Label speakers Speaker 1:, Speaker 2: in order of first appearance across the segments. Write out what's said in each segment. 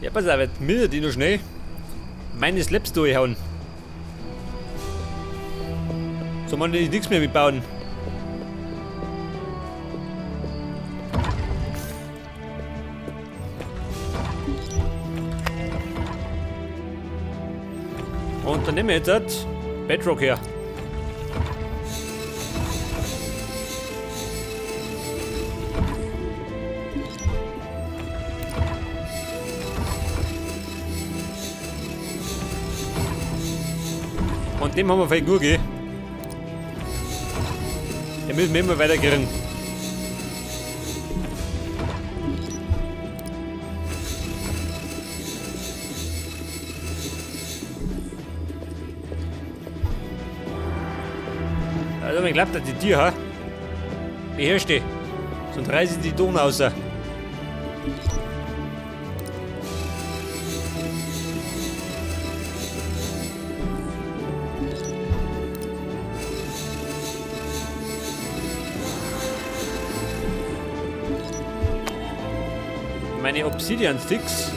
Speaker 1: Ja, pass auf, jetzt müssen die noch schnell meine Slaps durchhauen. So man nichts mehr mitbauen. Und dann nehmen wir jetzt das Bedrock her. Und dem haben wir vielleicht nur gehen. Den müssen wir immer weiterkriegen. Also mir glaubt, dass die Tiere, ha? Beherrscht die. Sonst reißen die Ton raus. Meine Obsidian Sticks.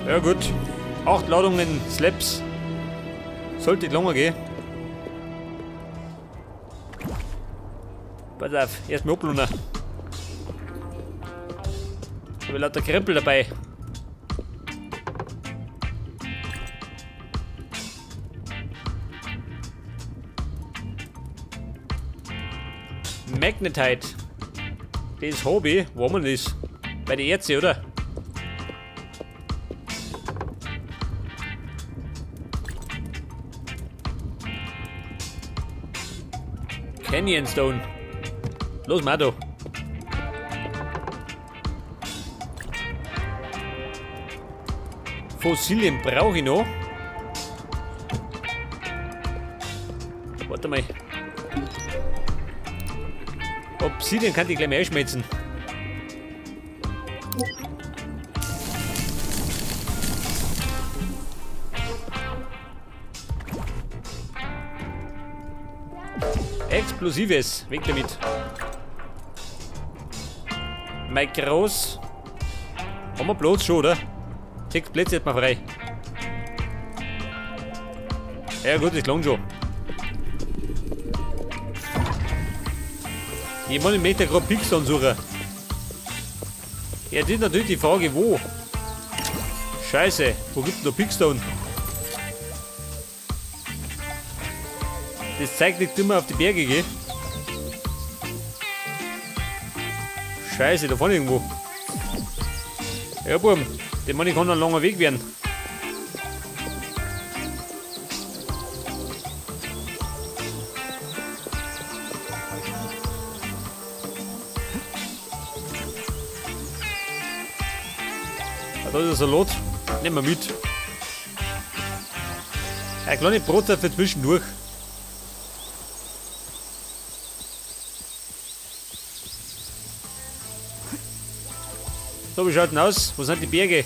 Speaker 1: Ja gut. 8 Ladungen Slaps. Sollte länger gehen. Pass auf, erstmal ablunden. Ich habe lauter Krempel dabei. Magnetite. Das Hobby, wo man ist. Bei der Erze, oder? Canyon Stone. Los, Mado. Fossilien brauche ich noch. Warte mal. Obsidian kann ich gleich mal einschmelzen. Explosives, weg damit. Mein Groß. Haben wir bloß schon, oder? 6 Plätze hat man frei. Ja gut, das lang schon. Ich möchte gerade Pixel suchen. Ja, das ist natürlich die Frage, wo? Scheiße, wo gibt es da Pixstone? Das zeigt nicht immer auf die Berge, gell? Scheiße, da vorne irgendwo. Ja, Buben, den Mann kann ein langer Weg werden. Da ist der Salat. Nehmen wir mit. Eine kleine Brotzeit für zwischendurch. So, wie schaut denn aus? Wo sind die Berge?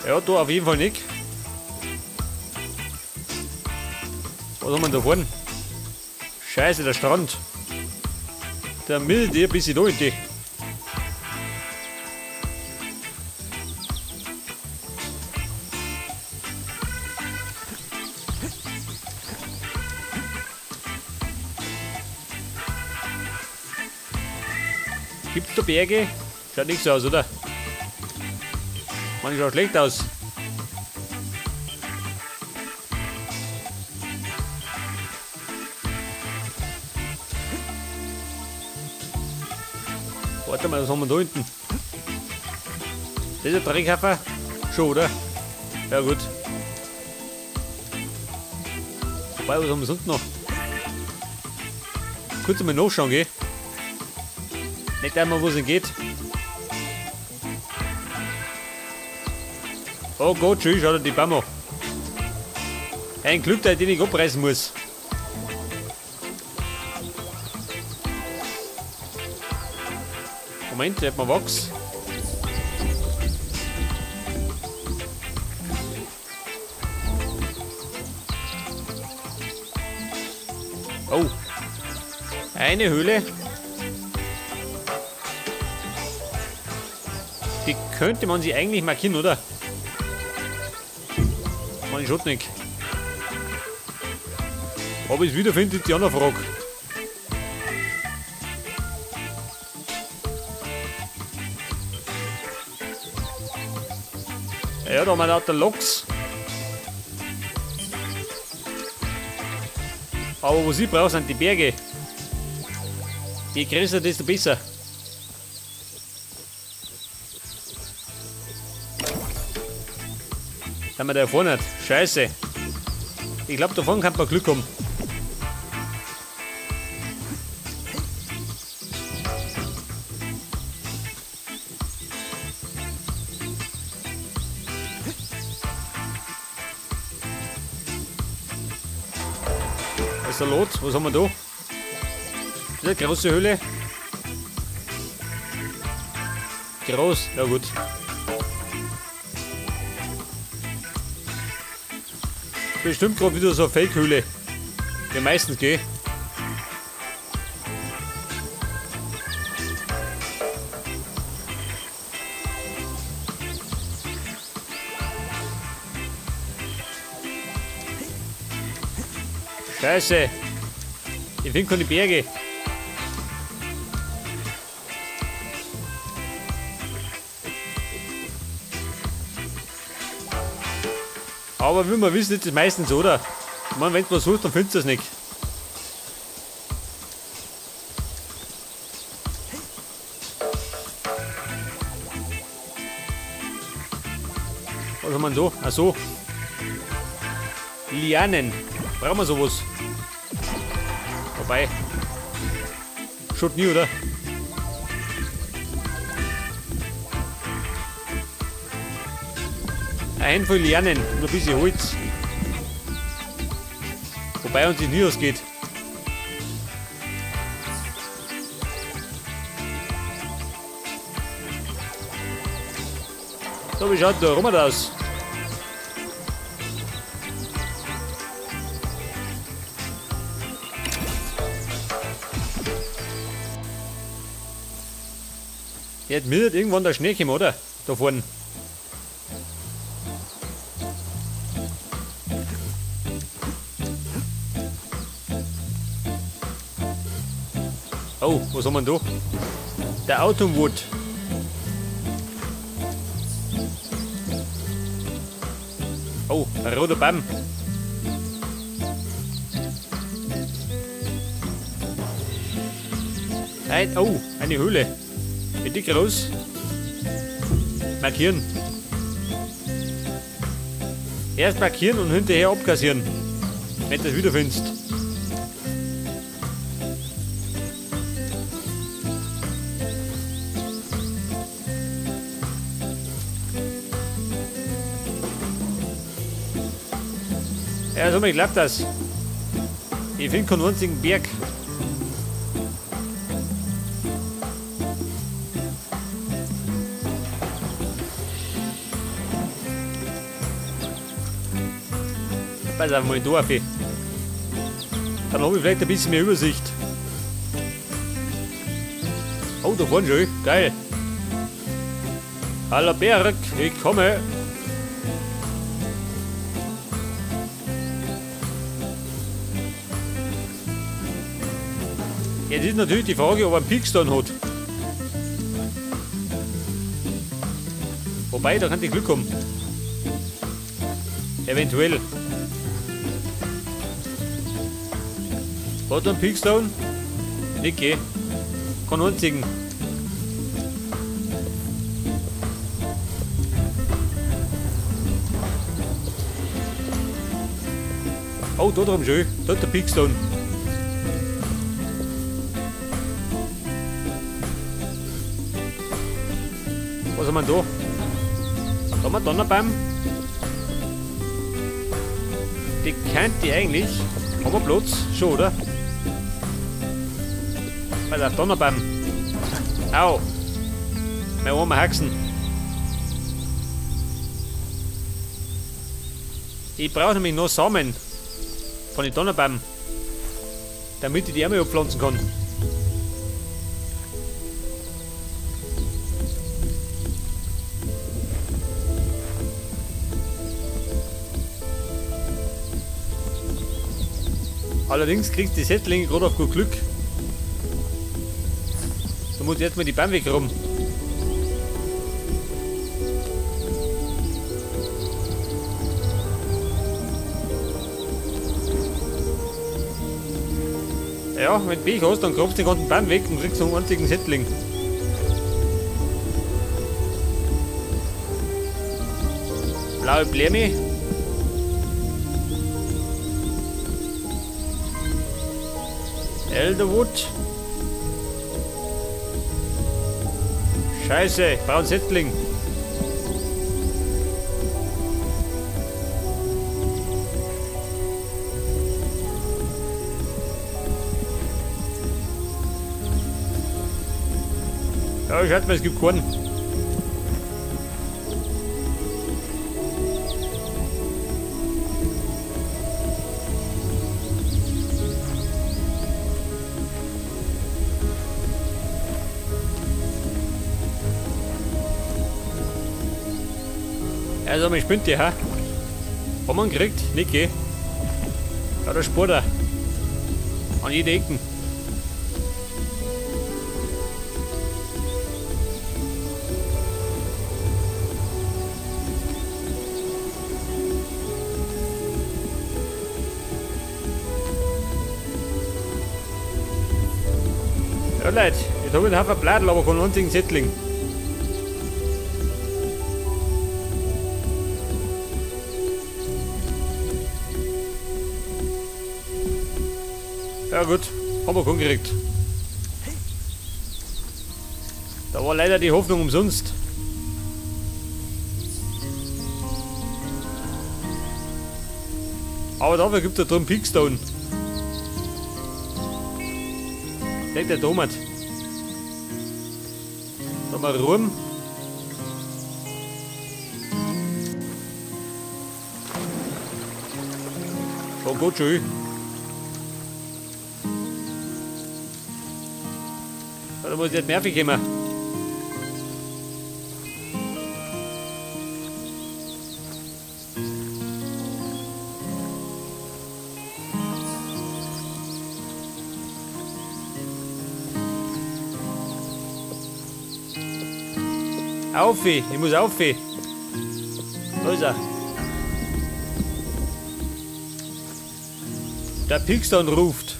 Speaker 1: Ja, da auf jeden Fall nicht. Was haben wir da vorne? Scheiße, der Strand. Der milde bis ich da in die. Gibt's da Berge? Schaut nicht so aus, oder? Man schaut schlecht aus. Warte mal, was haben wir da hinten? Das ist ein Dreckhaufen? Schon, oder? Ja gut. Wobei, was haben wir sonst noch? Kurz mal nachschauen, gell? Nicht einmal, wo es geht. Oh Gott, schön, schau dir die Baum an. Ein Glück, den ich abreißen muss. Moment, der hat mal Wachs. Oh. Eine Höhle. Die könnte man sich eigentlich markieren, oder? Man schaut nicht. Ob ich es wiederfinde, ist die andere Frage. Ja, da haben wir lauter Loks. Aber was ich brauche, sind die Berge. Je größer, desto besser. Sind wir da vorne nicht? Scheiße. Ich glaube, da vorne kann man Glück haben. Was ist da los? Was haben wir da? Das ist eine große Höhle. Groß, ja gut. Bestimmt gerade wieder so eine Fake-Höhle. Wie meistens geh. Scheiße. Ich finde keine Berge. Aber wie wir wissen, ist das meistens so, oder? Ich meine, wenn du was suchst, dann findest du es nicht. Was haben wir denn da? Ach so. Lianen. Brauchen wir sowas? Vorbei. Schaut nie, oder? Ein Handvoll Lianen und ein bisschen Holz. Wobei uns das nie ausgeht. So, wie schaut der Rummer aus? Jetzt wird irgendwann der Schnee kommen, oder? Da vorne. Oh, was haben wir denn da? Der Autumnwood. Oh, ein roter Baum. Nein, oh, eine Höhle. Wie dick groß? Markieren. Erst markieren und hinterher abkassieren. Wenn du das wiederfindest. Ja, so, ich glaube das. Ich finde keinen einzigen Berg. Pass auf mal da, dann habe ich vielleicht ein bisschen mehr Übersicht. Oh, da vorne schon. Geil. Hallo Berg, ich komme. Jetzt ist natürlich die Frage, ob er einen Peakstone hat. Wobei, da kann ich Glück haben. Eventuell. Hat er einen Peakstone? Nicht gehen. Kann einzigen. Oh, da drum schön. Da hat der Peakstone. Was haben wir da? Da haben wir Donnerbaum. Die kennt die eigentlich. Haben wir Platz? Schon, oder? Pass auf, Donnerbaum. Au! Mein armer Haxen. Ich brauche nämlich noch Samen von den Donnerbaum. damit ich die Ärmel abpflanzen kann. Allerdings kriegst du die Setzlinge gerade auf gut Glück. Da muss ich jetzt mal die Beine wegräumen. Ja, wenn du Pech hast, dann grabst du den ganzen Baum weg und kriegst einen einzigen Setzling. Blaue Bläme. Elderwood. Scheiße, ich brauche einen Setzling. Ja, schaut mal, es gibt keinen. Also, mein Spinte, ha? Haben wir ihn gekriegt? Nicht, gell? Ja, der spart er. An jede Ecken. Ja, Leute, jetzt habe ich einen Haufen Bladel, aber keinen einzigen Setzling. Ja gut, haben wir keinen gekriegt. Da war leider die Hoffnung umsonst. Aber dafür gibt es da drum Pickstone. Denkt der Tomat. Da mal rum. Oh gut, schön. Da muss ich jetzt nervig kommen. Auf, ich muss auf. Da ist er. Der Pickstone ruft.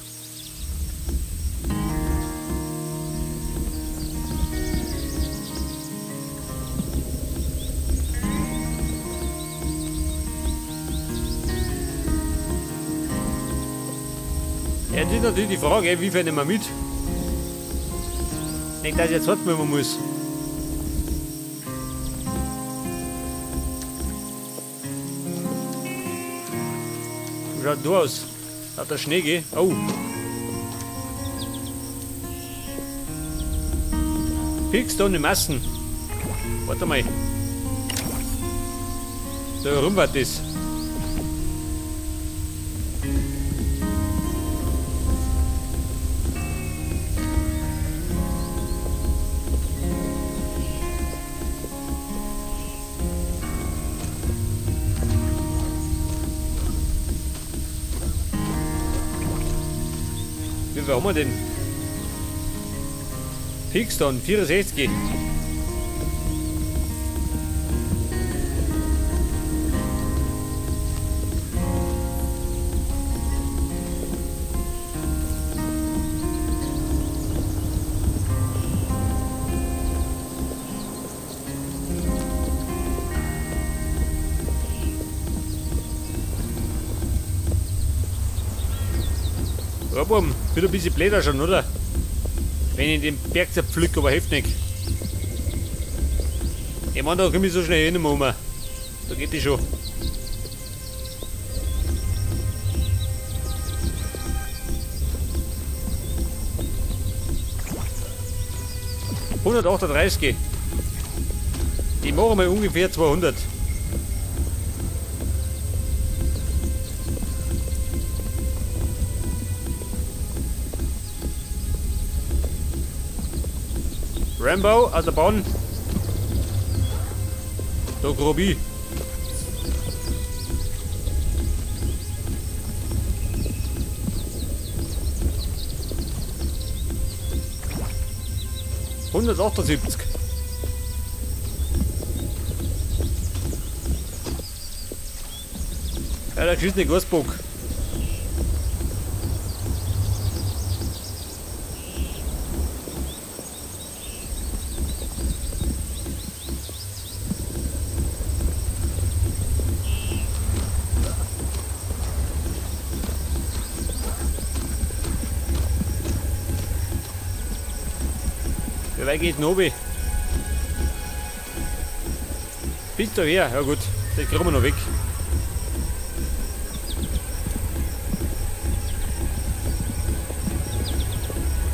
Speaker 1: Ja, das ist natürlich die Frage, wie viel nehmen wir mit? Ich denke, dass ich jetzt hart nehmen muss. Wie schaut da aus? Hat der Schnee, gell? Oh! Pickstone in Massen. Warte mal. Da rum war das. Wie viel haben wir denn? Pickstone, 64. Ja, Buben, wird ein bisschen bläder schon, oder? Wenn ich den Berg zerpflück, aber hilft nicht. Ich meine, da komme ich so schnell hin, Mama. Da geht die schon. ...138. Die machen wir ungefähr 200. Rambo aus der Bahn. Da Grobi. ...178. Ja, der geschissene Gasbock. Wie weit geht denn oben? Bis daher, ja gut, den kriegen wir noch weg.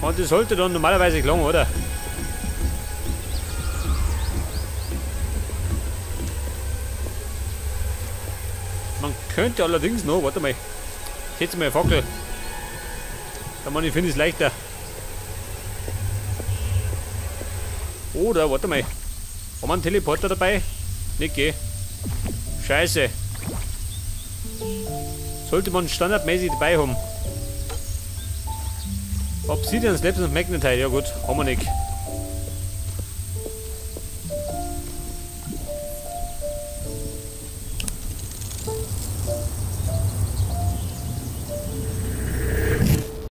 Speaker 1: Und das sollte dann normalerweise gelingen, oder? Man könnte allerdings noch, warte mal, setze mal eine Fackel. Da man, ich finde es leichter. Oder, warte mal, haben wir einen Teleporter dabei? Nicht geh. Scheiße. Sollte man standardmäßig dabei haben. Obsidian, Slaps und Magnetite, ja gut, haben wir nicht.